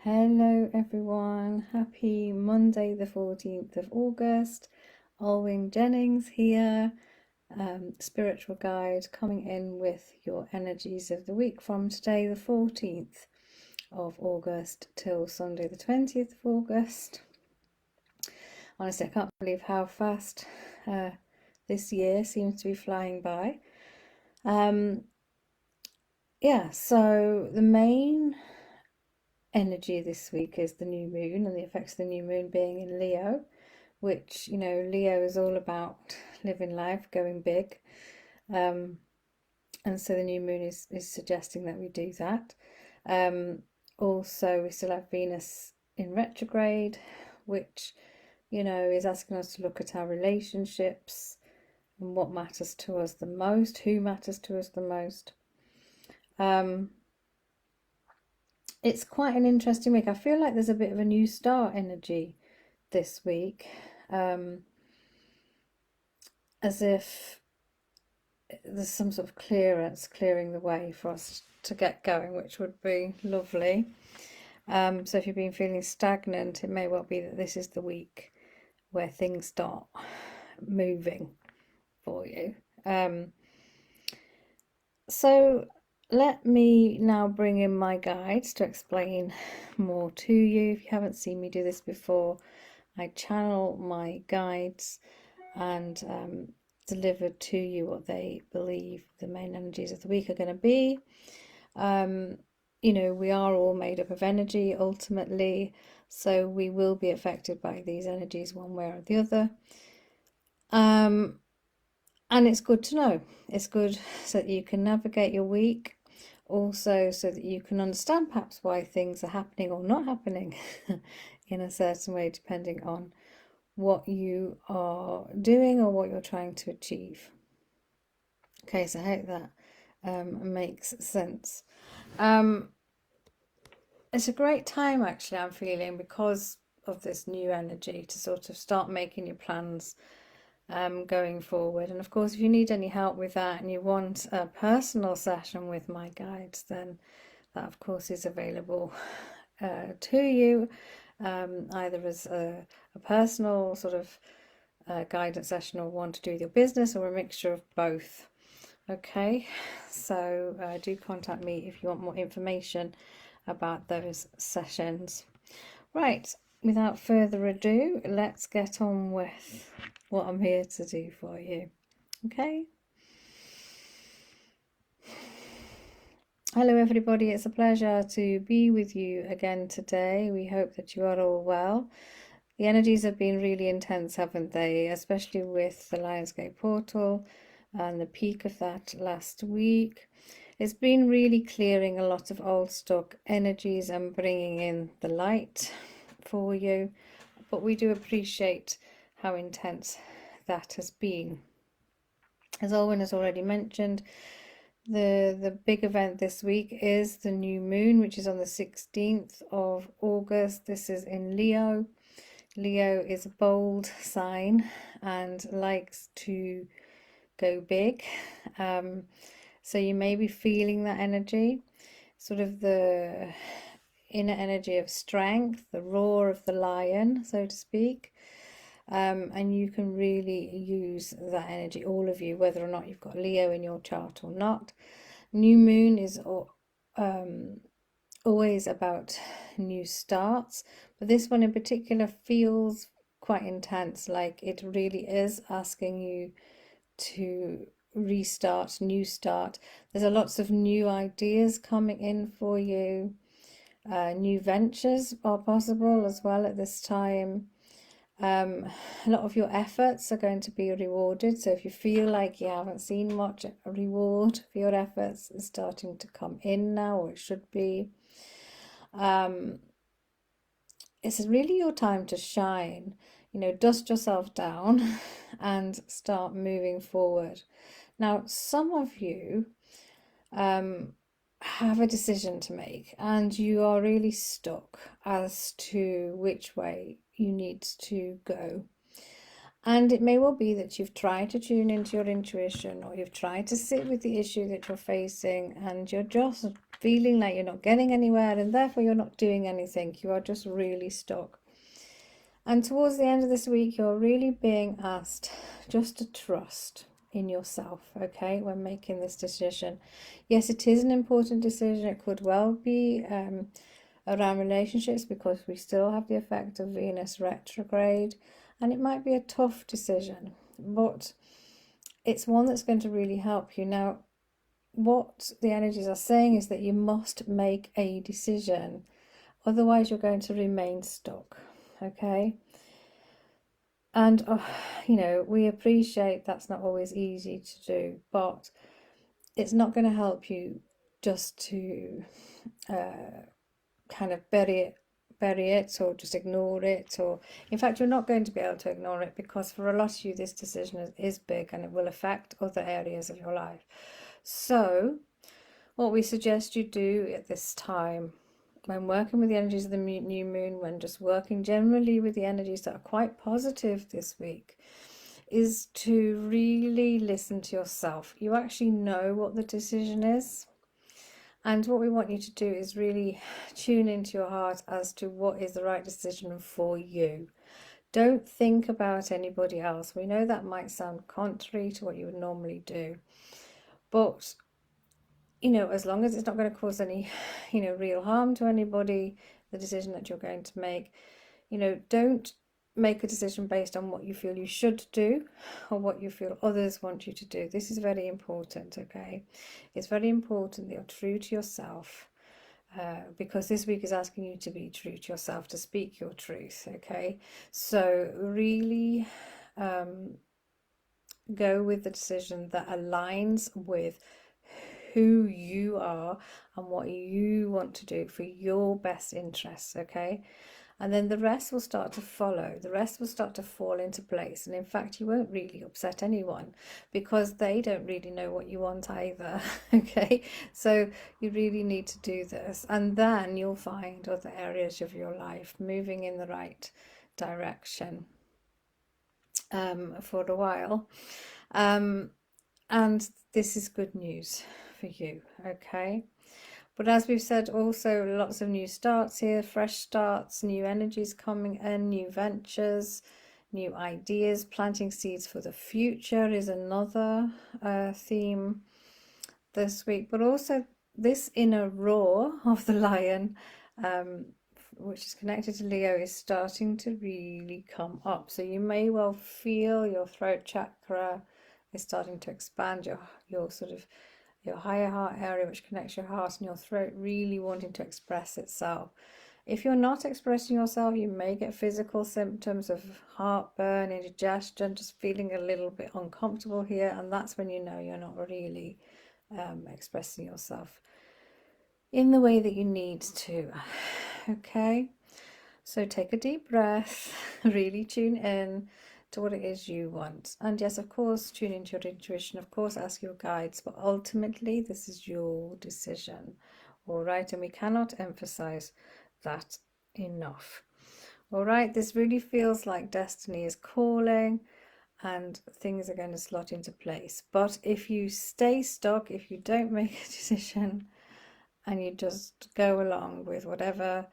Hello everyone, happy Monday the 14th of August. Alwyn Jennings here, spiritual guide coming in with your energies of the week from today the 14th of August till Sunday the 20th of August. Honestly, I can't believe how fast this year seems to be flying by. So the main energy this week is the new moon and the effects of the new moon being in Leo, which, Leo is all about living life, going big. And so the new moon is suggesting that we do that. Also, we still have Venus in retrograde, which, is asking us to look at our relationships and what matters to us the most, who matters to us the most. It's quite an interesting week. I feel like there's a bit of a new start energy this week, as if there's some sort of clearance clearing the way for us to get going, which would be lovely. So if you've been feeling stagnant, it may well be that this is the week where things start moving for you. So let me now bring in my guides to explain more to you. If you haven't seen me do this before, I channel my guides and deliver to you what they believe the main energies of the week are going to be. We are all made up of energy ultimately, so we will be affected by these energies one way or the other. And it's good to know. It's good so that you can navigate your week, also so that you can understand perhaps why things are happening or not happening in a certain way, depending on what you are doing or what you're trying to achieve. Okay, so I hope that makes sense. It's a great time, actually, I'm feeling, because of this new energy, to sort of start making your plans going forward. And of course, if you need any help with that and you want a personal session with my guides, then that of course is available to you, either as a personal sort of guidance session or one to do with your business, or a mixture of both. Okay, so do contact me if you want more information about those sessions. Right, without further ado, let's get on with what I'm here to do for you. Okay. Hello everybody, it's a pleasure to be with you again today. We hope that you are all well. The energies have been really intense, haven't they? Especially with the Lionsgate portal and the peak of that last week. It's been really clearing a lot of old stock energies and bringing in the light for you. But we do appreciate how intense that has been. As Alwyn has already mentioned, the big event this week is the new moon, which is on the 16th of August. This is in Leo. Leo is a bold sign and likes to go big. So you may be feeling that energy, sort of the inner energy of strength, the roar of the lion, so to speak. And you can really use that energy, all of you, whether or not you've got Leo in your chart or not. New moon is always about new starts, but this one in particular feels quite intense, like it really is asking you to restart, new start. There's lots of new ideas coming in for you. New ventures are possible as well at this time. A lot of your efforts are going to be rewarded. So if you feel like you haven't seen much reward for your efforts, it's starting to come in now, or it should be. It's really your time to shine. Dust yourself down and start moving forward. Now, some of you have a decision to make and you are really stuck as to which way you need to go. And it may well be that you've tried to tune into your intuition, or you've tried to sit with the issue that you're facing and you're just feeling like you're not getting anywhere, and therefore you're not doing anything. You are just really stuck. And towards the end of this week, you're really being asked just to trust in yourself, okay, when making this decision. Yes, it is an important decision. It could well be around relationships, because we still have the effect of Venus retrograde, and it might be a tough decision, but it's one that's going to really help you. Now, what the energies are saying is that you must make a decision, otherwise you're going to remain stuck, okay? And you know, we appreciate that's not always easy to do, but it's not going to help you just to kind of bury it or just ignore it. Or in fact, you're not going to be able to ignore it, because for a lot of you this decision is big and it will affect other areas of your life. So what we suggest you do at this time, when working with the energies of the new moon, when just working generally with the energies that are quite positive this week, is to really listen to yourself. You actually know what the decision is. And what we want you to do is really tune into your heart as to what is the right decision for you. Don't think about anybody else. We know that might sound contrary to what you would normally do, but you know, as long as it's not going to cause any, you know, real harm to anybody, the decision that you're going to make, you know, don't make a decision based on what you feel you should do or what you feel others want you to do. This is very important, okay? It's very important that you're true to yourself, because this week is asking you to be true to yourself, to speak your truth, okay? So really go with the decision that aligns with who you are and what you want to do for your best interests, okay? And then the rest will start to follow. The rest will start to fall into place. And in fact, you won't really upset anyone, because they don't really know what you want either, okay? So you really need to do this. And then you'll find other areas of your life moving in the right direction for a while. And this is good news for you, okay? But as we've said, also lots of new starts here, fresh starts, new energies coming in, new ventures, new ideas. Planting seeds for the future is another theme this week. But also this inner roar of the lion, which is connected to Leo, is starting to really come up. So you may well feel your throat chakra is starting to expand, your sort of your higher heart area, which connects your heart and your throat, really wanting to express itself. If you're not expressing yourself, you may get physical symptoms of heartburn, indigestion, just feeling a little bit uncomfortable here, and that's when you know you're not really expressing yourself in the way that you need to. Okay, so take a deep breath, really tune in to what it is you want. And yes, of course, tune into your intuition, of course, ask your guides, but ultimately this is your decision. All right, and we cannot emphasize that enough. All right, this really feels like destiny is calling and things are going to slot into place. But if you stay stuck, if you don't make a decision and you just go along with whatever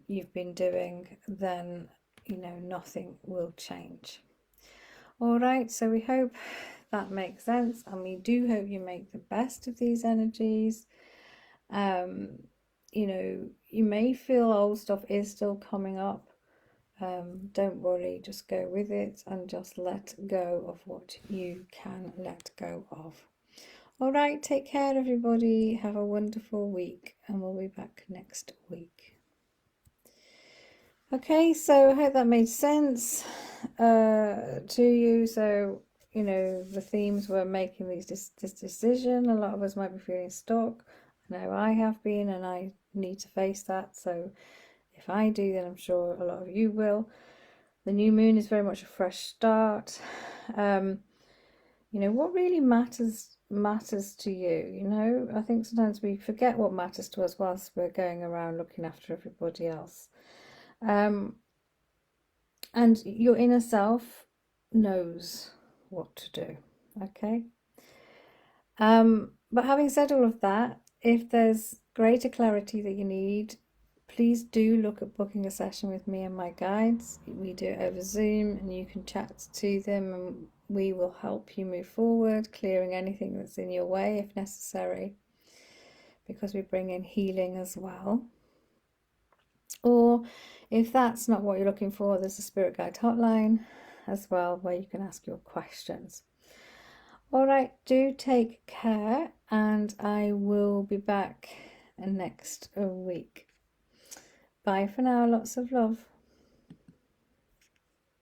you've been doing, then you know nothing will change. All right, so we hope that makes sense, and we do hope you make the best of these energies. You know, you may feel old stuff is still coming up. Don't worry, just go with it and just let go of what you can let go of. All right, take care, everybody. Have a wonderful week, and we'll be back next week. Okay, so I hope that made sense to you. So, you know, the themes were making this decision. A lot of us might be feeling stuck. I know I have been, and I need to face that. So if I do, then I'm sure a lot of you will. The new moon is very much a fresh start. You know, what really matters to you. You know, I think sometimes we forget what matters to us whilst we're going around looking after everybody else. And your inner self knows what to do, okay? But having said all of that, if there's greater clarity that you need, please do look at booking a session with me and my guides. We do it over Zoom and you can chat to them and we will help you move forward, clearing anything that's in your way if necessary, because we bring in healing as well. Or if that's not what you're looking for, there's a spirit guide hotline as well where you can ask your questions. All right, do take care, and I will be back next week. Bye for now. Lots of love.